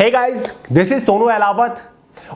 Hey guys, this is Sonu Ahlawat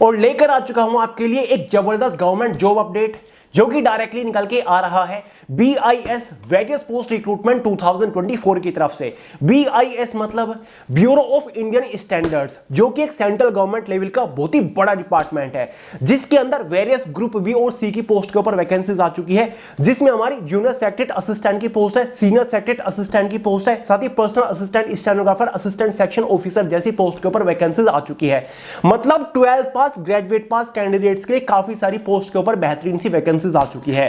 और लेकर आ चुका हूं आपके लिए एक जबरदस्त गवर्नमेंट जॉब अपडेट जो कि डायरेक्टली निकल के आ रहा है BIS वेरियस पोस्ट रिक्रूटमेंट 2024 की तरफ से। BIS मतलब ब्यूरो ऑफ इंडियन स्टैंडर्ड्स, जो कि एक सेंट्रल गवर्नमेंट लेवल का बहुत ही बड़ा डिपार्टमेंट है, जिसके अंदर वेरियस ग्रुप बी और सी की पोस्ट के ऊपर वैकेंसीज आ चुकी है, जिसमें हमारी जूनियर सेक्रेटरी असिस्टेंट की पोस्ट है, सीनियर सेक्रेटरी असिस्टेंट की पोस्ट है, साथ ही personal assistant, stenographer, assistant section officer जैसी पोस्ट के ऊपर वैकेंसीज आ चुकी है। मतलब 12 पास, ग्रेजुएट पास कैंडिडेट्स के लिए काफी सारी पोस्ट के ऊपर बेहतरीन सी वैकेंसी आ चुकी है।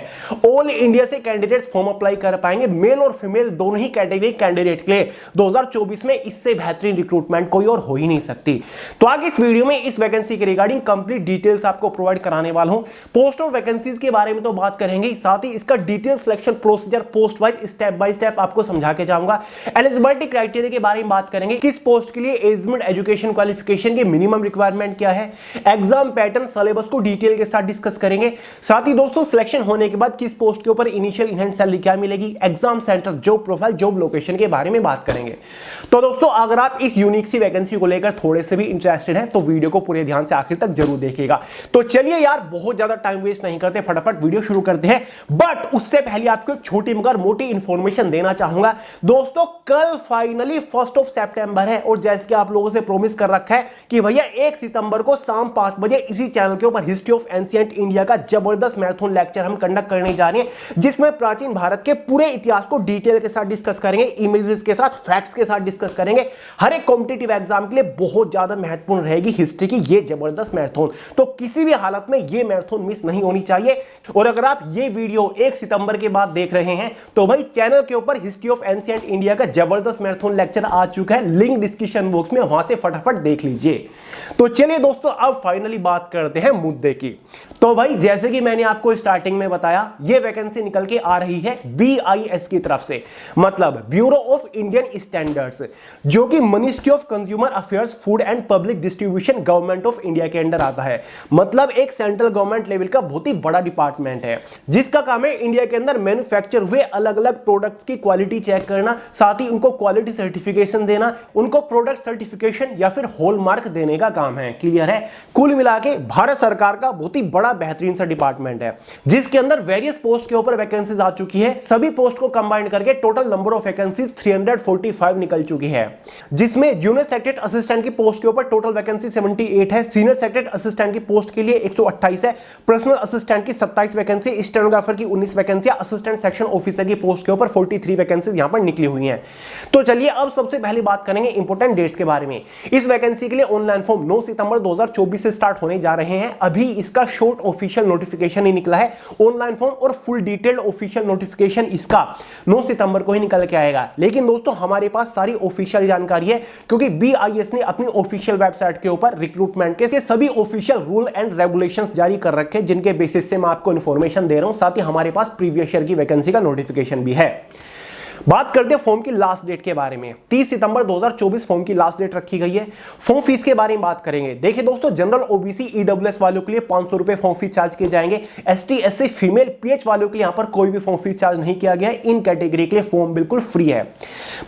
ऑल इंडिया से कैंडिडेट्स फॉर्म अप्लाई कर पाएंगे, मेल और फीमेल दोनों ही कैटेगरी कैंडिडेट के लिए 2024 में इससे बेहतरीन रिक्रूटमेंट कोई और हो ही नहीं सकती। तो आगे इस वीडियो में इस वैकेंसी के रिगार्डिंग कंप्लीट डिटेल्स आपको प्रोवाइड कराने वाला हूं। पोस्ट और वैकेंसीज के बारे में तो बात करेंगे, साथ ही इसका detail selection procedure post wise step by step आपको समझा के जाऊंगा। एलिजिबिलिटी क्राइटेरिया के बारे में बात करेंगे, किस पोस्ट के लिए एज मिड एजुकेशन क्वालिफिकेशन की मिनिमम रिक्वायरमेंट क्या है, एग्जाम पैटर्न सिलेबस को डिटेल के साथ डिस्कस करेंगे। साथ ही दोस्तों सिलेक्शन होने के बाद किस पोस्ट के ऊपर इनिशियल इन हैंड सैलरी क्या मिलेगी, exam centre, job profile, job location के बारे में बात करेंगे। तो दोस्तों अगर आप इस यूनिक सी वैकेंसी को लेकर थोड़े से भी इंटरेस्टेड हैं तो वीडियो को पूरे ध्यान से आखिर तक जरूर देखिएगा। तो चलिए यार, बहुत ज्यादा टाइम वेस्ट नहीं करते, फटाफट वीडियो शुरू करते हैं। बट उससे पहले आपको एक छोटी मगर मोटी इंफॉर्मेशन देना चाहूंगा। दोस्तों कल फाइनली 1 सितंबर है और जैसे कि आप लोगों से प्रॉमिस कर रखा है कि भैया 1 सितंबर को शाम 5 बजे इसी चैनल के ऊपर हिस्ट्री ऑफ एंशिएंट इंडिया का जबरदस्त मैराथन लेक्चर हम कंडक्ट करने जा रहे हैं, जिसमें प्राचीन भारत के पूरे इतिहास को डिटेल के साथ डिस्कस करेंगे, इमेजेस के साथ, फैक्ट्स के साथ डिस्कस करेंगे। हर एक कॉम्पिटिटिव एग्जाम के लिए बहुत ज्यादा महत्वपूर्ण रहेगी हिस्ट्री की ये जबरदस्त मैराथन, तो किसी भी हालत में ये मैराथन मिस नहीं होनी चाहिए। और अगर आप ये वीडियो 1 सितंबर के बाद देख रहे हैं तो भाई चैनल के ऊपर हिस्ट्री ऑफ एंशिएंट इंडिया का जबरदस्त मैराथन लेक्चर आ चुका है, लिंक डिस्क्रिप्शन बॉक्स में, वहां से फटाफट देख लीजिए। तो चलिए दोस्तों अब फाइनली बात करते हैं मुद्दे की। तो भाई जैसे कि मैंने आपको स्टार्टिंग में बताया, ये वैकेंसी निकल के आ रही है BIS की तरफ से, मतलब ब्यूरो ऑफ इंडियन स्टैंडर्ड्स, जो कि ministry of consumer affairs, food and public distribution, government of India के अंडर आता है। मतलब एक सेंट्रल गवर्नमेंट लेवल का बहुत ही बड़ा डिपार्टमेंट है, जिसका काम है इंडिया के अंदर मैन्युफैक्चर हुए अलग अलग प्रोडक्ट्स की क्वालिटी चेक करना, साथ ही उनको क्वालिटी सर्टिफिकेशन देना, उनको प्रोडक्ट सर्टिफिकेशन या फिर हॉलमार्क देने का काम है। क्लियर है? कुल मिला के भारत सरकार का बहुत ही बड़ा बेहतरीन सा डिपार्टमेंट है, जिसके अंदर वेरियस पोस्ट के ऊपर वैकेंसीज आ चुकी है। सभी पोस्ट को कंबाइन करके टोटल नंबर ऑफ वैकेंसीज 345 निकल चुकी है, जिसमें जूनियर सेक्रेटरी असिस्टेंट की पोस्ट के ऊपर टोटल वैकेंसी 78 है, सीनियर सेक्रेटरी असिस्टेंट की पोस्ट के लिए 128 है, पर्सनल असिस्टेंट की 27 वैकेंसी, स्टेनोग्राफर की 19 वैकेंसी, असिस्टेंट सेक्शन ऑफिसर की पोस्ट के ऊपर 43 वैकेंसी यहां पर निकली हुई हैं। तो चलिए अब सबसे पहले बात करेंगे इंपोर्टेंट डेट्स के बारे में। इस वैकेंसी के लिए ऑनलाइन फॉर्म 9 सितंबर 2024 से स्टार्ट होने जा रहे हैं। अभी इसका शॉर्ट ऑफिशियल नोटिफिकेशन ही निकला है। ऑनलाइन फॉर्म और फुल डिटेल्ड ऑफिशियल नोटिफिकेशन इसका 9 सितंबर को ही निकल के आएगा। लेकिन दोस्तों हमारे पास सारी ऑफिशियल जानकारी है, क्योंकि BIS ने अपनी ऑफिशियल वेबसाइट के ऊपर रिक्रूटमेंट के सभी ऑफिशियल रूल एंड रेगुलेशंस जारी कर रखे हैं, जिनके बेसिस से मैं आपको इंफॉर्मेशन दे रहा हूं। साथ ही हमारे पास प्रीवियस ईयर की वैकेंसी का नोटिफिकेशन भी है। बात करते हैं फॉर्म की लास्ट डेट के बारे में। 30 सितंबर 2024 फॉर्म की लास्ट डेट रखी गई है। फॉर्म फीस के बारे में बात करेंगे। देखिए दोस्तों, जनरल OBC EWS वालों के लिए 500 रुपए फॉर्म फीस चार्ज किए जाएंगे। ST SC फीमेल PH वालों के लिए यहां पर कोई भी फॉर्म फीस चार्ज नहीं किया गया है। इन कैटेगरी के लिए फॉर्म बिल्कुल फ्री है।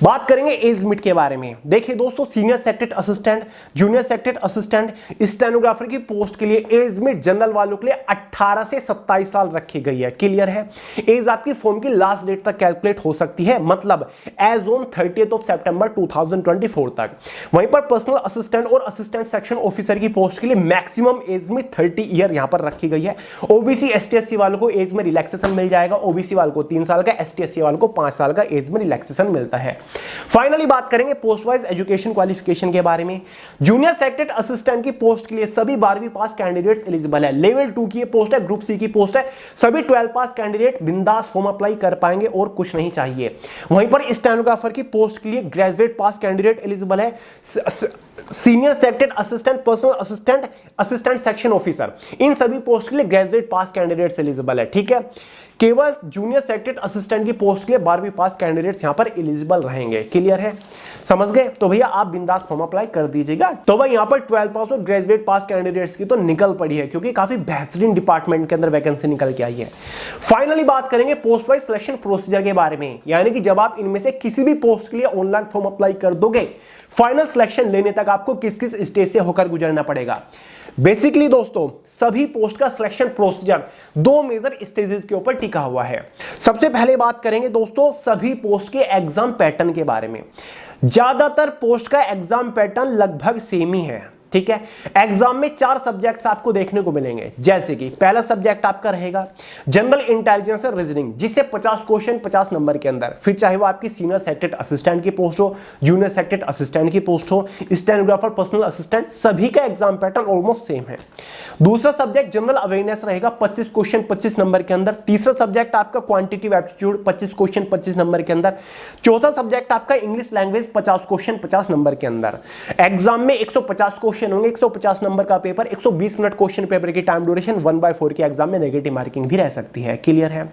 बात करेंगे एज लिमिट के बारे में। देखिए दोस्तों, senior secretary assistant, junior secretary assistant, stenographer की पोस्ट के लिए एज लिमिट जनरल वालों के लिए 18 से 27 साल रखी गई है। क्लियर है? एज आपकी फॉर्म की लास्ट डेट तक कैलकुलेट हो सकती है, मतलब एज ऑन 30 सितंबर 2024 तक। वहीं पर पर्सनल असिस्टेंट और असिस्टेंट सेक्शन ऑफिसर की पोस्ट के लिए मैक्सिमम एज में 30 ईयर यहां पर रखी गई है। OBC ST SC वालों को एज में रिलैक्सेशन मिल जाएगा। OBC वालों को 3 साल का, ST SC वालों को 5 साल का एज में रिलैक्सेशन मिलता है। फाइनली बात करेंगे पोस्ट वाइज एजुकेशन क्वालिफिकेशन के बारे में। जूनियर सेक्रेटरी असिस्टेंट की पोस्ट के लिए सभी 12वीं पास कैंडिडेट्स एलिजिबल है। लेवल 2 की पोस्ट है, ग्रुप C की पोस्ट है। सभी 12 पास कैंडिडेट बिंदास फॉर्म अप्लाई कर पाएंगे और कुछ नहीं चाहिए। वहीं पर स्टेनोग्राफर की पोस्ट के लिए ग्रेजुएट पास कैंडिडेट एलिजिबल है। Senior secretary assistant, personal assistant, assistant section officer, इन सभी पोस्ट के लिए ग्रेजुएट पास कैंडिडेट्स एलिजिबल है। ठीक है? केवल जूनियर सेक्रेटरी असिस्टेंट की पोस्ट के लिए 12वीं पास कैंडिडेट्स यहां पर एलिजिबल रहेंगे। क्लियर है? समझ गए? तो भैया आप बिंदास फॉर्म अप्लाई कर दीजिएगा। तो भाई यहाँ पर 12 पास और ग्रेजुएट पास कैंडिडेट्स की तो निकल पड़ी है, क्योंकि काफी बेहतरीन डिपार्टमेंट के अंदर वैकेंसी निकल के आई है। फाइनली बात करेंगे पोस्ट वाइज सिलेक्शन प्रोसीजर के बारे में, यानी कि जब आप इनमें से किसी भी पोस्ट के लिए ऑनलाइन फॉर्म अप्लाई कर दोगे, फाइनल सिलेक्शन लेने तक आपको किस किस स्टेज से होकर गुजरना पड़ेगा। बेसिकली दोस्तों सभी पोस्ट का सिलेक्शन प्रोसीजर 2 मेजर स्टेजेस के ऊपर टिका हुआ है। सबसे पहले बात करेंगे दोस्तों सभी पोस्ट के एग्जाम पैटर्न के बारे में। ज्यादातर पोस्ट का एग्जाम पैटर्न लगभग सेम ही है, ठीक है। एग्जाम में 4 सब्जेक्ट्स आपको देखने को मिलेंगे, जैसे कि पहला सब्जेक्ट आपका रहेगा जनरल इंटेलिजेंस और रीजनिंग, जिससे 50 क्वेश्चन 50 नंबर के अंदर, फिर चाहे वो आपकी सीनियर सेक्रेटरी असिस्टेंट की पोस्ट हो, जूनियर सेक्रेटरी असिस्टेंट की पोस्ट हो, स्टेनोग्राफर, पर्सनल असिस्टेंट, सभी का एग्जाम पैटर्न ऑलमोस्ट सेम है। दूसरा सब्जेक्ट जनरल अवेयरनेस रहेगा 25 क्वेश्चन 25 नंबर के अंदर। तीसरा सब्जेक्ट आपका क्वांटिटेटिव एप्टीट्यूड 25 क्वेश्चन 25 नंबर के अंदर। चौथा सब्जेक्ट आपका इंग्लिश लैंग्वेज 50 क्वेश्चन 50 नंबर के अंदर। एग्जाम में 150 क्वेश्चन होंगे, 150 नंबर का पेपर, 120 मिनट क्वेश्चन पेपर की टाइम ड्यूरेशन, 1/4 के एग्जाम में नेगेटिव मार्किंग भी रह सकती है। क्लियर है?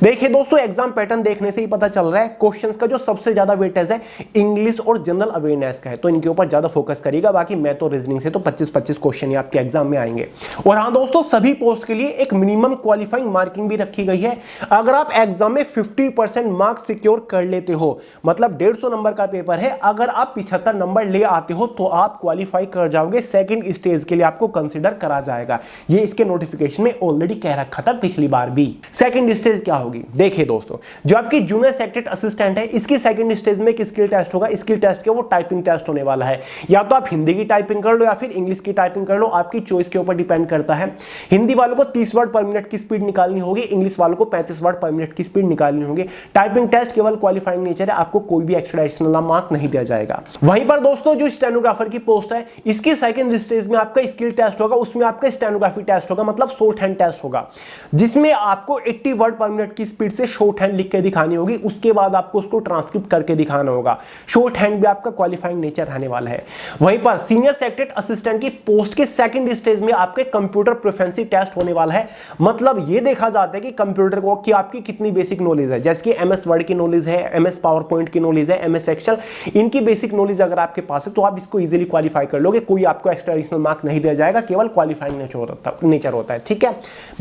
देखिए दोस्तों एग्जाम पैटर्न देखने से ही पता चल रहा है क्वेश्चंस का जो सबसे ज्यादा वेटेज है इंग्लिश और जनरल अवेयरनेस का है, तो इनके ऊपर ज्यादा फोकस करिएगा। बाकी मैथ और रीजनिंग से तो 25-25 क्वेश्चन ही आपके एग्जाम में आएंगे। और हाँ दोस्तों सभी पोस्ट के लिए एक मिनिमम क्वालिफाइंग मार्किंग भी रखी गई है। अगर आप एग्जाम में 50% मार्क्स सिक्योर कर लेते हो, मतलब 150 नंबर का पेपर है, अगर आप 75 नंबर ले आते हो तो आप क्वालिफाई कर जाओगे, सेकंड स्टेज के लिए आपको कंसीडर करा जाएगा। ये इसके नोटिफिकेशन में ऑलरेडी कह रखा था पिछली बार भी। सेकंड स्टेज क्या होगी? देखिए दोस्तों जो आपकी जूनियर सेक्रेटरी असिस्टेंट है, इसकी सेकंड स्टेज में एक स्किल टेस्ट होगा। स्किल टेस्ट के वो टाइपिंग टेस्ट होने वाला है, या तो आप हिंदी की टाइपिंग कर लो या फिर इंग्लिश की टाइपिंग कर लो, आपकी चॉइस के ऊपर डिपेंड करता है। हिंदी वालों को 30 वर्ड पर मिनट की स्पीड निकालनी होगी, इंग्लिश वालों को 35 वर्ड पर मिनट की स्पीड निकालनी होगी। टाइपिंग टेस्ट केवल क्वालिफाइंग नेचर है, आपको कोई भी एक्स्ट्रा एडिशनल मार्क नहीं दिया जाएगा। वहीं पर दोस्तों जो स्टेनोग्राफर की पोस्ट है, इसकी सेकंड स्टेज में आपका स्किल टेस्ट होगा, उसमें आपका स्टेनोग्राफी टेस्ट होगा, मतलब शॉर्ट हैंड टेस्ट होगा, जिसमें आपको 80 वर्ड पर मिनट की स्पीड से शॉर्ट हैंड लिख के दिखानी होगी। उसके बाद आपको उसको ट्रांसक्रिप्ट करके दिखाना होगा। शॉर्ट हैंड भी आपका क्वालिफाइंग नेचर रहने वाला है। वहीं पर सीनियर सेक्रेटरी असिस्टेंट की पोस्ट के सेकंड स्टेज में आपके कंप्यूटर प्रोफिशिएंसी टेस्ट होने वाला है। मतलब ये देखा जाता है कि कंप्यूटर को कि आपकी कितनी बेसिक नॉलेज है, जैसे कि एमएस वर्ड की नॉलेज है, एमएस पावर पॉइंट की नॉलेज है, एमएस एक्सेल, इनकी बेसिक नॉलेज अगर आपके पास है तो आप इसको इजीली क्वालिफाई कर लोगे। कोई आपको एक्स्ट्रा एडिशनल मार्क नहीं दिया जाएगा, केवल क्वालिफाइंग नेचर होता है, ठीक है।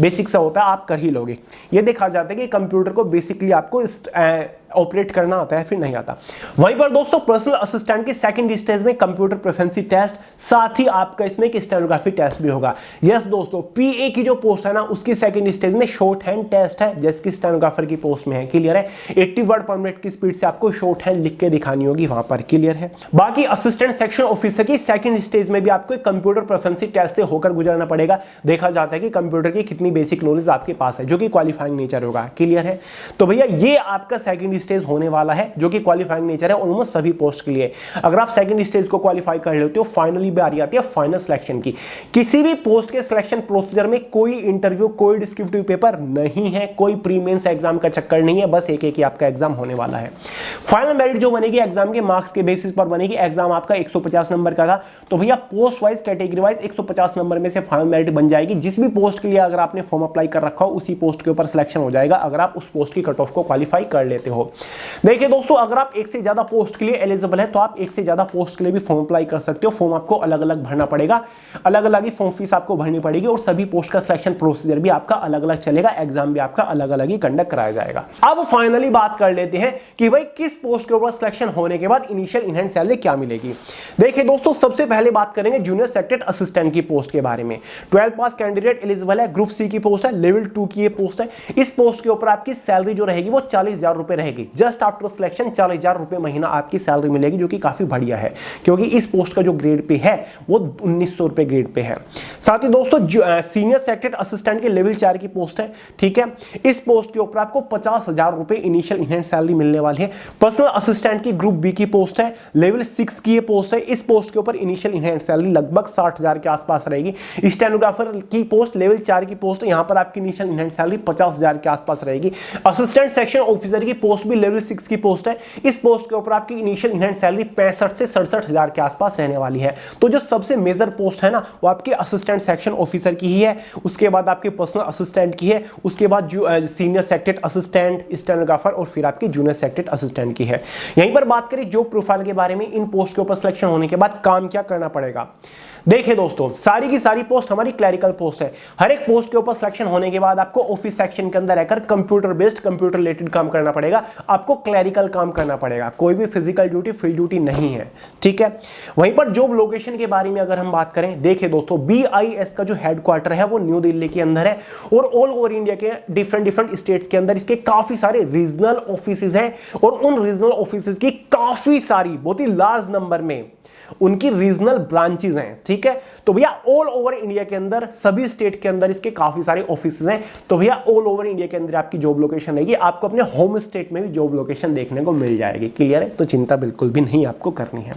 बेसिक से होता है, आप कर ही लोगे। ये देखा जाता है कि कंप्यूटर को बेसिकली आपको ऑपरेट करना आता है, फिर नहीं आता। वहीं पर दोस्तों पर्सनल असिस्टेंट की सेकंड स्टेज में कंप्यूटर प्रोफिशिएंसी टेस्ट, साथ ही आपका इसमें एक स्टेनोग्राफी टेस्ट भी होगा। यस दोस्तों पीए की जो पोस्ट है ना, उसकी सेकंड स्टेज में शॉर्ट हैंड टेस्ट है, जैसे कि स्टेनोग्राफर की पोस्ट में है। क्लियर है? 80 वर्ड पर मिनट की स्पीड से आपको शॉर्ट हैंड लिख के दिखानी होगी वहां पर। क्लियर है? बाकी असिस्टेंट सेक्शन ऑफिसर की सेकंड स्टेज में भी आपको कंप्यूटर प्रोफिशिएंसी टेस्ट से होकर गुजरना पड़ेगा। देखा जाता है कि कंप्यूटर की कितनी बेसिक नॉलेज आपके पास है, जो कि क्वालिफाइंग नेचर होगा। क्लियर है? तो भैया ये आपका सेकंड स्टेज होने वाला है, जो कि क्वालिफाइंग नेचर है ऑलमोस्ट सभी पोस्ट के लिए। अगर आप सेकंड स्टेज को क्वालिफाई कर लेते हो, फाइनली बारी आती है फाइनल सिलेक्शन की। किसी भी पोस्ट के सिलेक्शन प्रोसीजर में कोई इंटरव्यू, कोई डिस्क्रिप्टिव पेपर नहीं है, कोई प्री मेंस एग्जाम का चक्कर नहीं है, बस एक ही आपका एग्जाम होने वाला है। फाइनल मेरिट जो बनेगी एग्जाम के मार्क्स के बेसिस पर बनेगी। एग्जाम आपका 150 नंबर का था, तो भैया post wise category wise 150 number में से फाइनल मेरिट बन जाएगी। जिस भी पोस्ट के लिए अगर आपने फॉर्म अप्लाई कर रखा हो, उसी पोस्ट के ऊपर सिलेक्शन हो जाएगा, अगर आप उस पोस्ट की कट ऑफ को क्वालिफाई कर लेते हो। देखिए दोस्तों अगर आप एक से ज्यादा पोस्ट के लिए एलिजिबल है, तो आप एक से ज्यादा पोस्ट के लिए भी फॉर्म अप्लाई कर सकते हो। फॉर्म आपको अलग अलग भरना पड़ेगा, अलग अलग ही फॉर्म फीस आपको भरनी पड़ेगी, और सभी पोस्ट का सिलेक्शन प्रोसीजर भी आपका अलग अलग चलेगा। एग्जाम भी आपका अलग अलग ही कंडक्ट कराया जाएगा। अब फाइनली बात कर लेते हैं कि भाई किस पोस्ट के ऊपर सिलेक्शन होने के बाद इनिशियल इन हैंड सैलरी क्या मिलेगी। देखिए दोस्तों सबसे पहले बात करेंगे जूनियर सेक्रेटरी असिस्टेंट की पोस्ट के बारे में। 12 पास कैंडिडेट एलिजिबल है, ग्रुप सी की पोस्ट है, लेवल 2 की ये पोस्ट है। इस पोस्ट के ऊपर आपकी सैलरी जो रहेगी वो 40,000 रुपए रहेगी। जस्ट आफ्टर सिलेक्शन 40,000 रुपए महीना आपकी सैलरी मिलेगी, जो कि काफी बढ़िया है, क्योंकि इस पोस्ट का जो ग्रेड पे है वो 1900 रुपए ग्रेड पे है। साथ ही दोस्तों सीनियर सेक्रेटरी असिस्टेंट के लेवल 4 की पोस्ट है, ठीक है। इस पोस्ट के ऊपर आपको 50,000 रुपए इनिशियल इन हैंड सैलरी मिलने वाली है। पर्सनल असिस्टेंट की ग्रुप बी की पोस्ट है, लेवल 6 की ये पोस्ट है। इस पोस्ट के ऊपर इनिशियल इन हैंड सैलरी लगभग 60,000 के आसपास रहेगी। स्टेनोग्राफर की पोस्ट लेवल 4 की पोस्ट है, यहां पर आपकी इनिशियल इन हैंड सैलरी 50,000 के आसपास रहेगी। असिस्टेंट सेक्शन ऑफिसर की पोस्ट भी लेवल 6 की पोस्ट है। इस पोस्ट के ऊपर आपकी इनिशियल इन हैंड सैलरी 65 से 67,000 के आसपास रहने वाली है। तो जो सबसे मेजर पोस्ट है ना वो आपकी असिस्टेंट सेक्शन ऑफिसर की ही है, उसके बाद आपके पर्सनल असिस्टेंट की है, उसके बाद सीनियर सेक्रेटरी असिस्टेंट, स्टेनोग्राफर और फिर आपकी जूनियर सेक्रेटरी असिस्टेंट की है। यहीं पर बात करें जॉब प्रोफाइल के बारे में, इन पोस्ट के ऊपर सिलेक्शन होने के बाद काम क्या करना पड़ेगा। देखिए दोस्तों, सारी की सारी पोस्ट हमारी क्लरिकल पोस्ट है। हर एक पोस्ट के ऊपर सिलेक्शन होने के बाद आपको ऑफिस सेक्शन के अंदर रहकर कंप्यूटर बेस्ड, कंप्यूटर रिलेटेड काम करना पड़ेगा, आपको क्लरिकल काम करना पड़ेगा, कोई भी फिजिकल ड्यूटी, फील्ड ड्यूटी नहीं है, ठीक है। वहीं पर जॉब लोकेशन के बारे में अगर हम बात करें, देखिए दोस्तों, BIS का जो हेडक्वार्टर है वो न्यू दिल्ली के अंदर है और ऑल ओवर इंडिया के डिफरेंट स्टेट्स के अंदर इसके काफी सारे रीजनल ऑफिसेज हैं और उन रीजनल ऑफिसेज की काफी सारी, बहुत ही लार्ज नंबर में उनकी रीजनल ब्रांचेस हैं, ठीक है। तो भैया ऑल ओवर इंडिया के अंदर, सभी स्टेट के अंदर इसके काफी सारे ऑफिसेज हैं। तो भैया ऑल ओवर इंडिया के अंदर आपकी जॉब लोकेशन रहेगी, आपको अपने होम स्टेट में भी जॉब लोकेशन देखने को मिल जाएगी। क्लियर है? तो चिंता बिल्कुल भी नहीं आपको करनी है,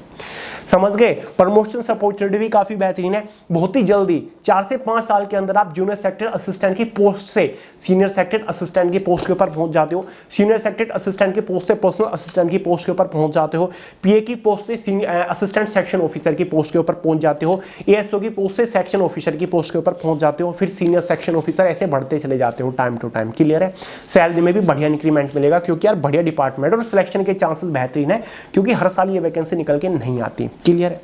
समझ गए। प्रमोशन अपॉर्चुनिटी भी काफी बेहतरीन है, बहुत ही जल्दी 4 से 5 साल के अंदर आप जूनियर सेक्रेटरी असिस्टेंट की पोस्ट से सीनियर सेक्रेटरी असिस्टेंट की पोस्ट के ऊपर पहुंच जाते हो, सीनियर सेक्रेटरी असिस्टेंट की पोस्ट से पर्सनल असिस्टेंट की पोस्ट के ऊपर पहुंच जाते हो, PA की पोस्ट से असिस्टेंट सेक्शन ऑफिसर की पोस्ट के ऊपर पहुंच जाते हो, ASO की पोस्ट से सेक्शन ऑफिसर की पोस्ट के ऊपर पहुंच जाते हो, फिर सीनियर सेक्शन ऑफिसर, ऐसे बढ़ते चले जाते हो टाइम टू टाइम। क्लियर है? सैलरी में भी बढ़िया इंक्रीमेंट मिलेगा क्योंकि यार बढ़िया डिपार्टमेंट और सिलेक्शन के चांसेस बेहतरीन है क्योंकि हर साल ये वैकेंसी निकल के नहीं आती। क्लियर है?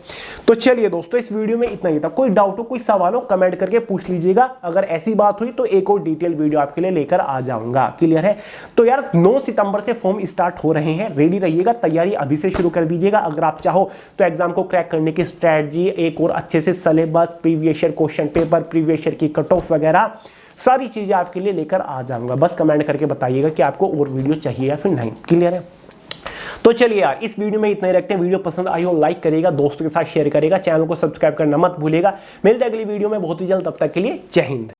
तो चलिए दोस्तों, इस वीडियो में इतना ही था। कोई डाउट हो, कोई सवाल हो, कमेंट करके पूछ लीजिएगा। अगर ऐसी बात हुई तो एक और डिटेल वीडियो आपके लिए लेकर आ जाऊंगा। क्लियर है? तो यार 9 सितंबर से फॉर्म स्टार्ट हो रहे हैं, रेडी रहिएगा, तैयारी अभी से शुरू कर दीजिएगा। अगर आप चाहो तो एग्जाम को क्रैक करने की स्ट्रेटजी, एक और अच्छे से syllabus, previous year question paper, previous year की कट ऑफ वगैरह सारी चीजें आपके लिए लेकर आ जाऊंगा। बस कमेंट करके बताइएगा कि आपको और वीडियो चाहिए या फिर नहीं। क्लियर है? तो चलिए यार, इस वीडियो में इतना ही रखते हैं। वीडियो पसंद आई हो लाइक करेगा, दोस्तों के साथ शेयर करेगा, चैनल को सब्सक्राइब करना मत भूलिएगा। मिलते हैं अगली वीडियो में बहुत ही जल्द, तब तक के लिए जय हिंद।